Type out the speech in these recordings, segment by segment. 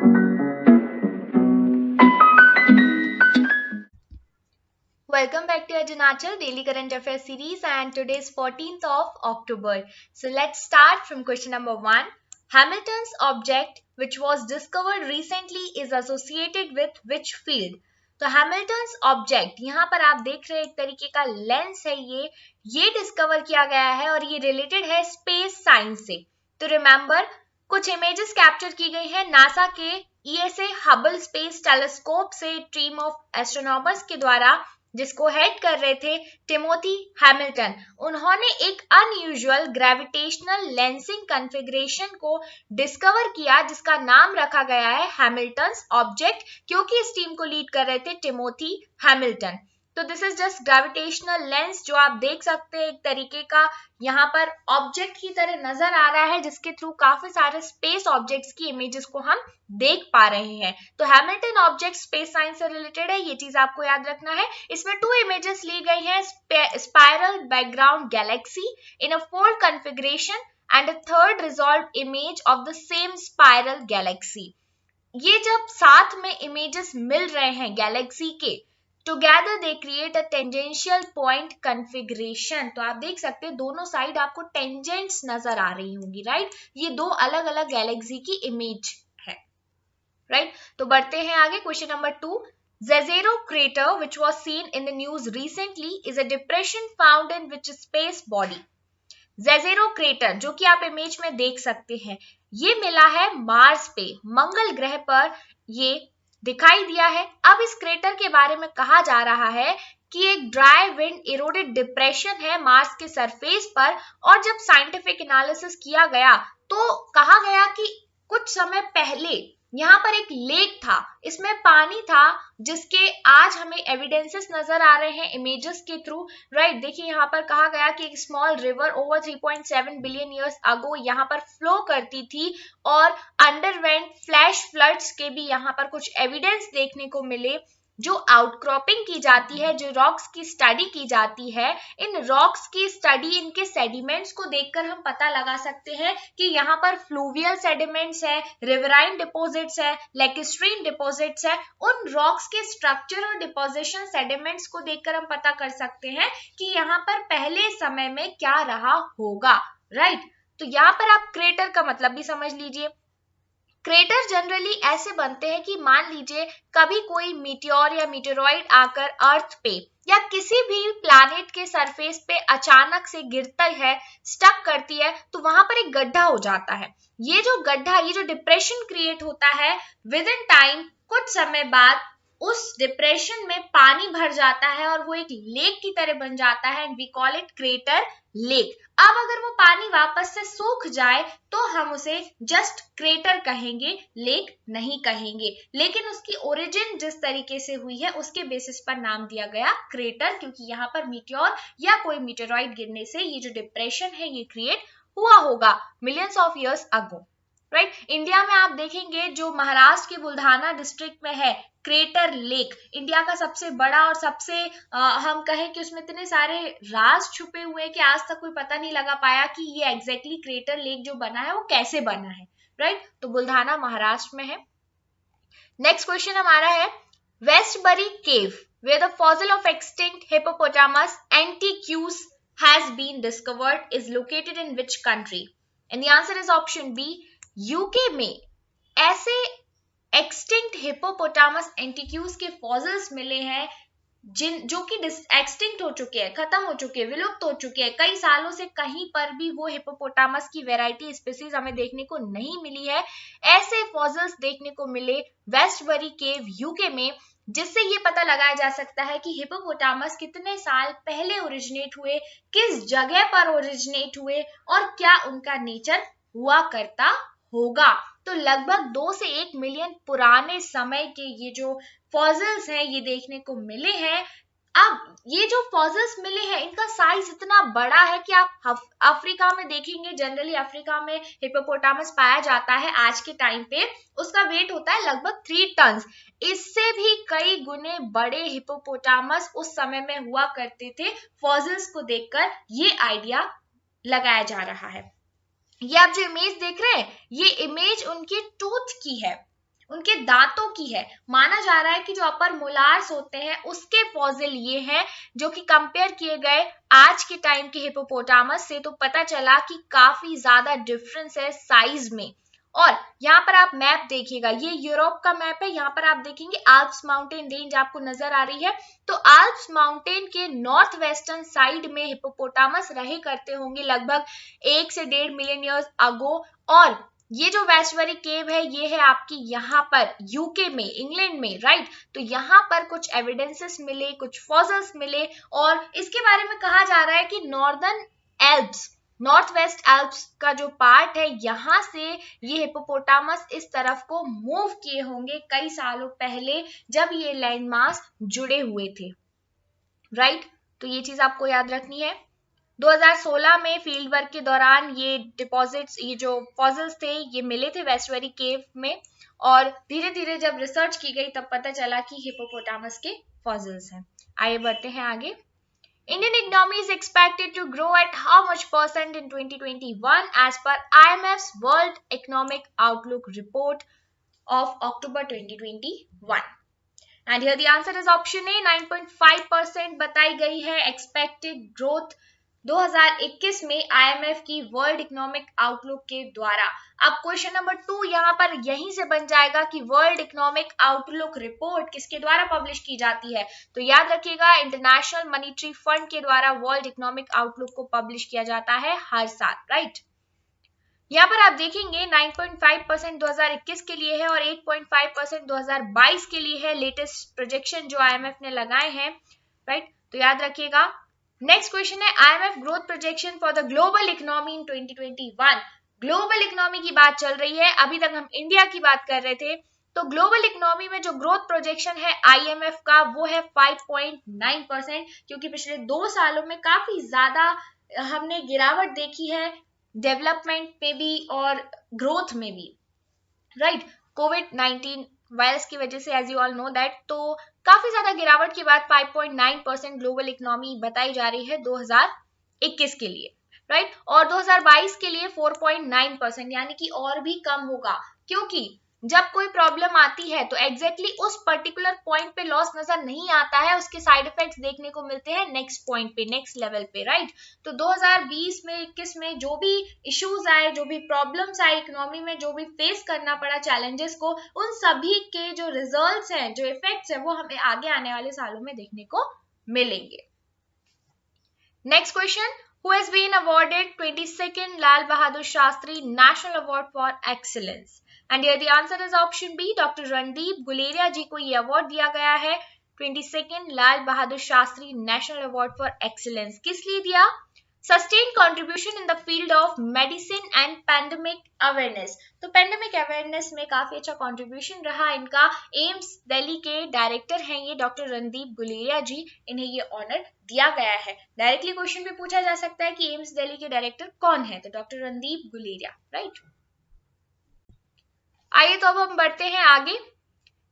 Welcome back to Arunachal Daily Current Affairs series, and today is 14th of October. So let's start from question number 1. Hamilton's object which was discovered recently is associated with which field? तो Hamilton's object यहाँ पर आप देख रहे हैं एक तरीके का लेंस है, ये डिस्कवर किया गया है और ये रिलेटेड है स्पेस साइंस से. तो रिमेंबर कुछ इमेजेस कैप्चर की गई है नासा के ईएसए हबल स्पेस टेलीस्कोप से टीम ऑफ एस्ट्रोनॉमर्स के द्वारा, जिसको हेड कर रहे थे टिमोथी हैमिल्टन. उन्होंने एक अनयूजुअल ग्रेविटेशनल लेंसिंग कॉन्फ़िगरेशन को डिस्कवर किया जिसका नाम रखा गया है हैमिल्टन्स ऑब्जेक्ट, क्योंकि इस टीम को लीड कर रहे थे टिमोथी हैमिल्टन. तो this is just gravitational lens जो आप देख सकते हैं एक तरीके का यहाँ पर ऑब्जेक्ट की तरह नजर आ रहा है, जिसके थ्रू काफी सारे स्पेस ऑब्जेक्ट्स की इमेजेस को हम देख पा रहे हैं. तो हैमिल्टन ऑब्जेक्ट स्पेस साइंस से रिलेटेड है, ये चीज आपको याद रखना है. इसमें 2 इमेजेस ली गई हैं, spiral background Galaxy in a fold configuration and a third resolve image of the same spiral Galaxy. ये जब साथ में इमेजेस मिल रहे हैं गैलेक्सी के, together they create a tangential point configuration. तो आप देख सकते हैं दोनों साइड आपको टेंजेंट्स नजर आ रही होंगी, राइट. ये 2 अलग अलग गैलेक्सी की इमेज है, राइट. तो बढ़ते हैं आगे. Question number 2. Jezero crater which was seen in the news recently is a depression found in which space body? Jezero crater जो कि आप इमेज में देख सकते हैं, ये मिला है मार्स पे, मंगल ग्रह पर ये दिखाई दिया है. अब इस क्रेटर के बारे में कहा जा रहा है कि एक ड्राई विंड इरोडेड डिप्रेशन है मार्स के सरफेस पर, और जब साइंटिफिक एनालिसिस किया गया तो कहा गया कि कुछ समय पहले यहाँ पर एक लेक था, इसमें पानी था, जिसके आज हमें एविडेंसेस नजर आ रहे हैं इमेजेस के थ्रू, राइट. देखिए यहाँ पर कहा गया कि एक small river over 3.7 billion years ago यहाँ पर फ्लो करती थी और अंडरवेंट फ्लैश फ्लड्स के भी यहाँ पर कुछ एविडेंस देखने को मिले. जो आउटक्रॉपिंग की जाती है, जो रॉक्स की स्टडी की जाती है, इन रॉक्स की स्टडी, इनके सेडिमेंट्स को देखकर हम पता लगा सकते हैं कि यहाँ पर फ्लूवियल सेडिमेंट्स है, रिवराइन डिपॉजिट्स है, लेकिस्ट्रीन डिपॉजिट्स है. उन रॉक्स के स्ट्रक्चर और डिपोजिशन सेडिमेंट्स को देखकर हम पता कर सकते हैं कि यहाँ पर पहले समय में क्या रहा होगा, राइट. तो यहाँ पर आप क्रेटर का मतलब भी समझ लीजिए. क्रेटर जनरली ऐसे बनते हैं कि मान लीजिए कभी कोई मीटियोर या मीटेरॉइड आकर अर्थ पे या किसी भी प्लैनेट के सरफेस पे अचानक से गिरता है, स्टक करती है, तो वहां पर एक गड्ढा हो जाता है. ये जो गड्ढा, ये जो डिप्रेशन क्रिएट होता है, विद इन टाइम कुछ समय बाद उस डिप्रेशन में पानी भर जाता है और वो एक लेक की तरह बन जाता है, and we call it crater lake. अब अगर वो पानी वापस से सूख जाए तो हम उसे जस्ट क्रेटर कहेंगे, लेक नहीं कहेंगे. लेकिन उसकी ओरिजिन जिस तरीके से हुई है उसके बेसिस पर नाम दिया गया क्रेटर, क्योंकि यहाँ पर मीटियोर या कोई मीटेरॉइड गिरने से ये जो डिप्रेशन है ये क्रिएट हुआ होगा millions of years ago, right. India में आप देखेंगे जो महाराष्ट्र के बुल्धाना डिस्ट्रिक्ट में है क्रेटर लेक, इंडिया का सबसे बड़ा और सबसे हम कहें कि उसमें इतने सारे राज छुपे हुए हैं कि आज तक कोई पता नहीं लगा पाया कि ये एग्जैक्टली क्रेटर लेक जो बना है वो कैसे बना है, राइट. तो बुल्धाना महाराष्ट्र में है. नेक्स्ट क्वेश्चन हमारा है Westbury cave where the fossil of extinct hippopotamus antiquus has been discovered is located in which country? And the answer is option B, UK में. ऐसे एक्सटिंक्ट हिप्पोपोटामस एंटीक्यूस के फॉसिल्स मिले हैं जो कि एक्सटिंक्ट हो चुके हैं, खत्म हो चुके हैं, विलुप्त हो चुके हैं. कई सालों से कहीं पर भी वो हिप्पोपोटामस की वैरायटी स्पीसीज हमें देखने को नहीं मिली है. ऐसे फॉसिल्स देखने को मिले वेस्टबरी केव यूके में, जिससे ये पता लगाया जा सकता है कि हिप्पोपोटामस कितने साल पहले ओरिजिनेट हुए, किस जगह पर ओरिजिनेट हुए और क्या उनका नेचर हुआ करता होगा. तो लगभग 2 से 1 मिलियन पुराने समय के ये जो फॉसिल्स हैं ये देखने को मिले हैं. अब ये जो फॉसिल्स मिले हैं इनका साइज इतना बड़ा है कि आप अफ्रीका में देखेंगे, जनरली अफ्रीका में हिप्पोपोटामस पाया जाता है आज के टाइम पे, उसका वेट होता है लगभग 3 टन. इससे भी कई गुने बड़े हिप्पोपोटामस उस समय में हुआ करते थे. फॉसिल्स को देखकर ये आइडिया लगाया जा रहा है. ये आप जो इमेज देख रहे हैं ये इमेज उनके टूथ की है. उनके दांतों की है। माना जा रहा है कि जो अपर मोलार्स होते हैं उसके फॉसिल ये हैं, जो कि कंपेयर किए गए आज के टाइम के हिपोपोटामस से, तो पता चला कि काफी ज्यादा डिफरेंस है साइज में। और यहाँ पर आप मैप देखिएगा, ये यूरोप का मैप है। यहाँ पर आप देखेंगे आल्प्स माउंटेन रेंज आपको नजर आ रही है। तो आल्प्स माउंटेन के नॉर्थ वेस्टर्न साइड में हिपोपोटामस रहे करते होंगे लगभग 1 से 1.5 मिलियन ईयर्स अगो। और ये जो वेस्टबरी केव है ये है आपकी यहाँ पर यूके में, इंग्लैंड में, राइट। तो यहाँ पर कुछ एविडेंसेस मिले, कुछ फॉसिल्स मिले, और इसके बारे में कहा जा रहा है कि northern Alps, north west Alps का जो पार्ट है यहाँ से ये हिपोपोटामस इस तरफ को मूव किए होंगे कई सालों पहले, जब ये लैंडमास जुड़े हुए थे, राइट। तो ये चीज आपको याद रखनी है। 2016 में फील्ड वर्क के दौरान ये डिपॉजिट्स, ये जो फॉसिल्स थे ये मिले थे वेस्टबरी केव में, और धीरे धीरे जब रिसर्च की गई तब पता चला कि हिपोपोटामस के फॉसिल्स हैं। आइए बढ़ते हैं आगे। Indian economy is expected to grow at how much percent in 2021 as per IMF's World Economic Outlook report of October 2021? And here the answer is option A, 9.5% बताई गई है expected growth 2021 में IMF की वर्ल्ड इकोनॉमिक आउटलुक के द्वारा। अब question number 2 यहाँ पर यहीं से बन जाएगा कि वर्ल्ड इकोनॉमिक आउटलुक रिपोर्ट किसके द्वारा पब्लिश की जाती है। तो याद रखिएगा इंटरनेशनल मॉनेटरी फंड के द्वारा वर्ल्ड इकोनॉमिक आउटलुक को पब्लिश किया जाता है हर साल, राइट। यहाँ पर आप देखेंगे 9.5% 2021 के लिए है और 8.5% 2022 के लिए है, लेटेस्ट प्रोजेक्शन जो IMF ने लगाए हैं, राइट। तो याद रखिएगा। नेक्स्ट क्वेश्चन है IMF growth projection for the global economy in 2021। Global economy की बात चल रही है, अभी तक हम इंडिया की बात कर रहे थे। तो ग्लोबल इकोनॉमी में जो ग्रोथ प्रोजेक्शन है IMF का वो है 5.9%, क्योंकि पिछले 2 सालों में काफी ज्यादा हमने गिरावट देखी है डेवलपमेंट में भी और ग्रोथ में भी, राइट। कोविड-19 वायरस की वजह से, as you all know that, तो काफी ज्यादा गिरावट के बाद 5.9% ग्लोबल इकोनॉमी बताई जा रही है 2021 के लिए, राइट। और 2022 के लिए 4.9%, यानी कि और भी कम होगा, क्योंकि जब कोई प्रॉब्लम आती है तो एग्जैक्टली उस पर्टिकुलर पॉइंट पे लॉस नजर नहीं आता है, उसके साइड इफेक्ट्स देखने को मिलते हैं नेक्स्ट पॉइंट पे, नेक्स्ट लेवल पे, राइट। तो 2020 में 21 में जो भी इश्यूज आए, जो भी प्रॉब्लम्स आए इकोनॉमी में, जो भी फेस करना पड़ा चैलेंजेस को, उन सभी के जो रिजल्ट्स हैं, जो इफेक्ट्स हैं, वो हमें आगे आने वाले सालों में देखने को मिलेंगे। Next question, who has been awarded 22nd Lal Bahadur Shastri National Award for Excellence? And here the answer is option B, doctor Randeep Guleria ji को ये अवार्ड दिया गया है 22nd Lal Bahadur Shastri national award for excellence. किस लिए दिया? Sustained contribution in the field of medicine and pandemic awareness। तो pandemic awareness में काफी अच्छा कंट्रीब्यूशन रहा इनका। एम्स दिल्ली के डायरेक्टर हैं ये डॉक्टर रणदीप गुलेरिया जी, इन्हें ये ऑनर दिया गया है। डायरेक्टली क्वेश्चन पे पूछा जा सकता है कि एम्स दिल्ली के डायरेक्टर कौन है, तो डॉक्टर रणदीप गुलेरिया, राइट। आइए तो अब हम बढ़ते हैं आगे।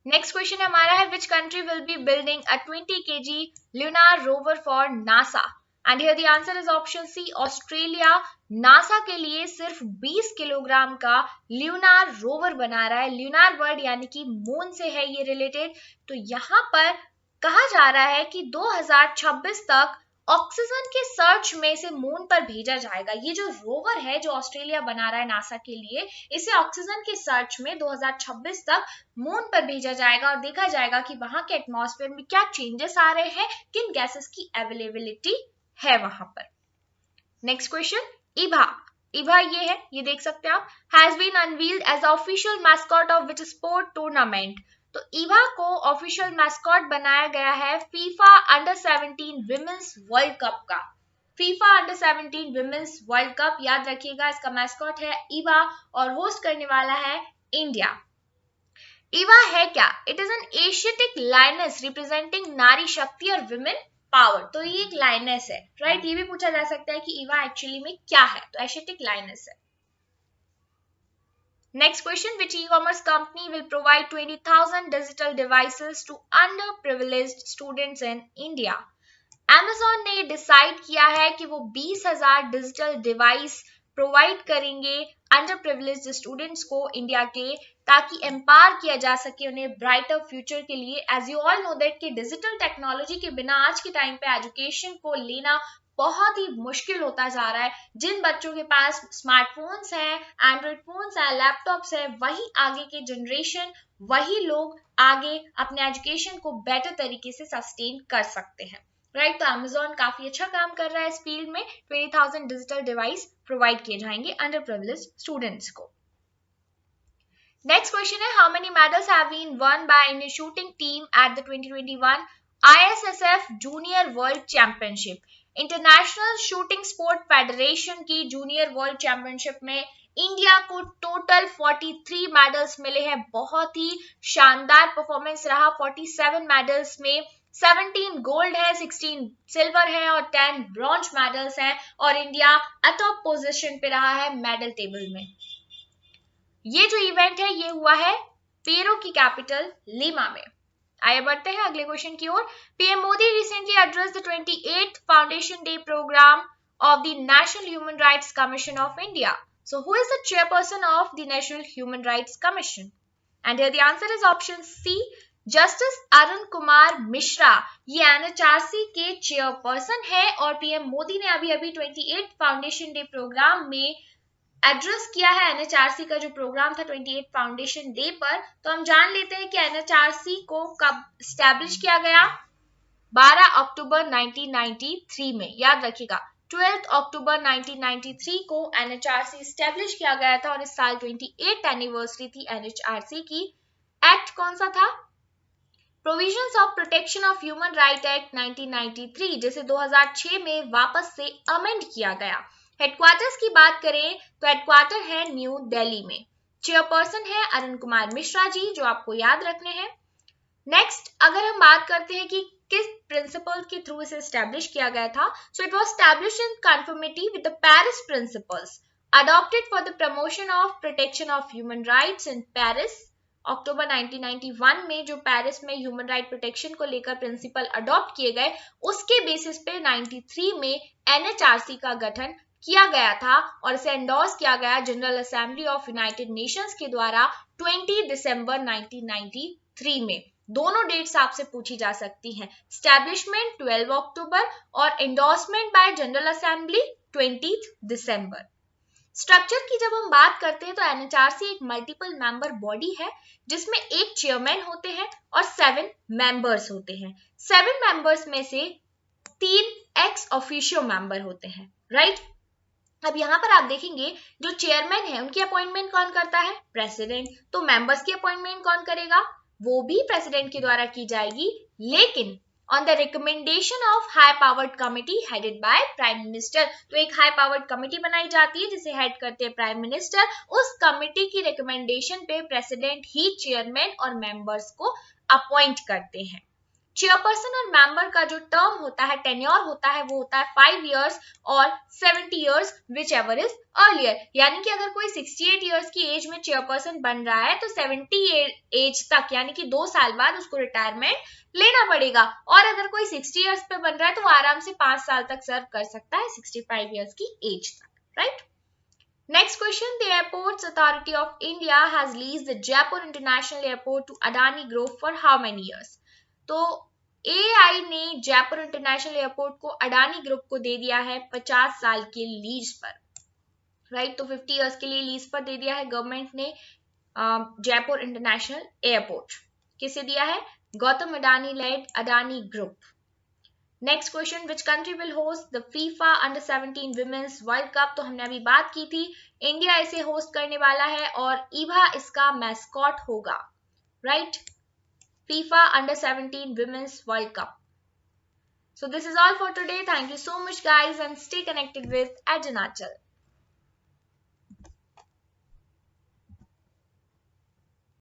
नेक्स्ट क्वेश्चन हमारा है, which country will be building a 20 kg lunar rover for NASA? And here the answer is option C, Australia. NASA के लिए सिर्फ 20 किलोग्राम का ल्यूनार रोवर बना रहा है। ल्यूनार वर्ड यानी कि मून से है ये रिलेटेड। तो यहाँ पर कहा जा रहा है कि 2026 तक ऑक्सीजन के सर्च में से मून पर भेजा जाएगा। ये जो रोवर है जो ऑस्ट्रेलिया बना रहा है नासा के लिए, इसे ऑक्सीजन के सर्च में 2026 तक मून पर भेजा जाएगा और देखा जाएगा कि वहां के एटमॉस्फेयर में क्या चेंजेस आ रहे हैं, किन गैसेस की अवेलेबिलिटी है वहां पर। Next question, ईभा। ईभा ये है, ये देख सकते हैं आप, has been unveiled as official mascot of which sport tournament? तो ईभा को ऑफिशियल मैस्कॉट बनाया गया है FIFA under 17 women's world cup का। FIFA under 17 women's world cup, याद रखिएगा इसका मैस्कॉट है ईभा और होस्ट करने वाला है इंडिया। ईवा है क्या? It is an Asiatic lioness representing नारी शक्ति और विमेन पावर। तो ये एक लाइनेस है, राइट। ये भी पूछा जा सकता है कि ईवा एक्चुअली में क्या है, तो एशियाटिक लाइनेस है। Next question, which e-commerce company will provide 20,000 digital devices to underprivileged students in India? Amazon ने डिसाइड किया है कि वो 20,000 डिजिटल डिवाइस प्रोवाइड करेंगे अंडर प्रिविलेज्ड स्टूडेंट्स को इंडिया के, ताकि एम्पावर किया जा सके उन्हें ब्राइटर फ्यूचर के लिए। As you all know that कि डिजिटल टेक्नोलॉजी के बिना आज के टाइम पे एजुकेशन को लेना बहुत ही मुश्किल होता जा रहा है। जिन बच्चों के पास स्मार्टफोन्स हैं, एंड्रॉइड फोन्स हैं, लैपटॉप्स हैं, वही आगे के जनरेशन, वही लोग आगे अपने एजुकेशन को बेटर तरीके से सस्टेन कर सकते हैं, राइट। तो अमेजोन काफी अच्छा काम कर रहा है इस फील्ड में। 20,000 डिजिटल डिवाइस प्रोवाइड किए जाएंगे अंडर प्रिविलेज्ड स्टूडेंट्स को। नेक्स्ट क्वेश्चन है, how many medals have been won by Indian shooting team at the 2021 ISSF junior world championship. International shooting sport federation की जूनियर वर्ल्ड चैंपियनशिप में India को total 43 medals मिले हैं। बहुत ही शानदार performance रहा। 47 मेडल्स में 17 गोल्ड है, 16 सिल्वर है और 10 ब्रॉन्ज मेडल्स हैं, और इंडिया अटॉप पोजीशन पे रहा है मेडल टेबल में। ये जो इवेंट है ये हुआ है पेरू की कैपिटल लीमा में। आइए बढ़ते हैं अगले क्वेश्चन की ओर। PM Modi recently addressed the 28th foundation day programme of the national human rights commission of India. So who is the chairperson of the national human rights commission? And here the answer is option C, justice Arun Kumar Mishra. ये NHRC के chairperson है, और PM Modi ने अभी अभी 28th foundation day programme में address किया है। एनएचआरसी का जो प्रोग्राम था 28 फाउंडेशन डे पर, तो हम जान लेते हैं कि एनएचआरसी को कब स्टैब्लिश किया गया। 12 अक्टूबर 1993 में, याद रखिएगा 12 अक्टूबर 1993 को एनएचआरसी स्टैब्लिश किया गया था, और इस साल 28th एनिवर्सरी थी एनएचआरसी की। एक्ट कौन सा था? Provisions of protection of human right act 1993, जिसे 2006 में वापस से अमेंड किया गया। हेडक्वार्टर्स की बात करें तो हेडक्वार्टर है न्यू दिल्ली में। चेयरपर्सन है अरुण कुमार मिश्रा जी, जो आपको याद रखने हैं। नेक्स्ट, अगर हम बात करते हैं कि किस प्रिंसिपल के थ्रू इसे स्टैब्लिश किया गया था, so it was established in conformity with the Paris principles adopted for the promotion of protection of human rights in Paris. अक्टूबर 1991 में जो पेरिस में ह्यूमन राइट प्रोटेक्शन को लेकर प्रिंसिपल अडॉप्ट किए गए, उसके बेसिस पे 93 में एनएचआरसी का गठन किया गया था, और इसे एंडोर्स किया गया general assembly of United Nations के द्वारा 20 दिसंबर 1993 में। दोनों डेट्स आपसे पूछी जा सकती हैं, स्टैब्लिशमेंट 12 अक्टूबर और एंडोर्समेंट बाय जनरल असेंबली 20 दिसंबर। स्ट्रक्चर की जब हम बात करते हैं तो एनएचआरसी एक मल्टीपल मेंबर बॉडी है, जिसमें एक चेयरमैन होते हैं और 7 मेंबर्स होते हैं। 7 मेंबर्स में से 3 एक्स ऑफिशियो मेंबर होते हैं, राइट। अब यहाँ पर आप देखेंगे जो चेयरमैन है उनकी अपॉइंटमेंट कौन करता है? प्रेसिडेंट। तो मेंबर्स की अपॉइंटमेंट कौन करेगा? वो भी प्रेसिडेंट के द्वारा की जाएगी, लेकिन on the recommendation of high powered committee headed by prime minister. तो एक हाई पावर्ड कमिटी बनाई जाती है जिसे हेड करते हैं प्राइम मिनिस्टर। उस कमिटी की रिकमेंडेशन पे प्रेसिडेंट ही चेयरमैन और मेंबर्स को अपॉइंट करते हैं। चेयरपर्सन और मेंबर का जो टर्म होता है, टेन्योर होता है, वो होता है 5 इयर्स और 70 years which ever is earlier. यानी कि अगर कोई 68 इयर्स की एज में चेयरपर्सन बन रहा है तो 70 एज तक, यानी कि 2 साल बाद उसको रिटायरमेंट लेना पड़ेगा, और अगर कोई 60 इयर्स पे बन रहा है तो वो आराम से 5 साल तक सर्व कर सकता है, 65 इयर्स की एज तक, right. Next question, the Airports Authority of India has leased the Jaipur International Airport to Adani Group for how many years? तो एआई ने जयपुर इंटरनेशनल एयरपोर्ट को अडानी ग्रुप को दे दिया है 50 साल के लीज पर, राइट। तो 50 इयर्स के लिए लीज पर दे दिया है गवर्नमेंट ने जयपुर इंटरनेशनल एयरपोर्ट। किसे दिया है? Gautam Adani led Adani group. Next question, which country will host the FIFA under 17 women's world cup? तो हमने अभी बात की थी, इंडिया इसे होस्ट करने वाला है और ईवा इसका मैस्कॉट होगा, right. FIFA Under 17 Women's World Cup. So this is all for today. Thank you so much guys and stay connected with Arjunachal.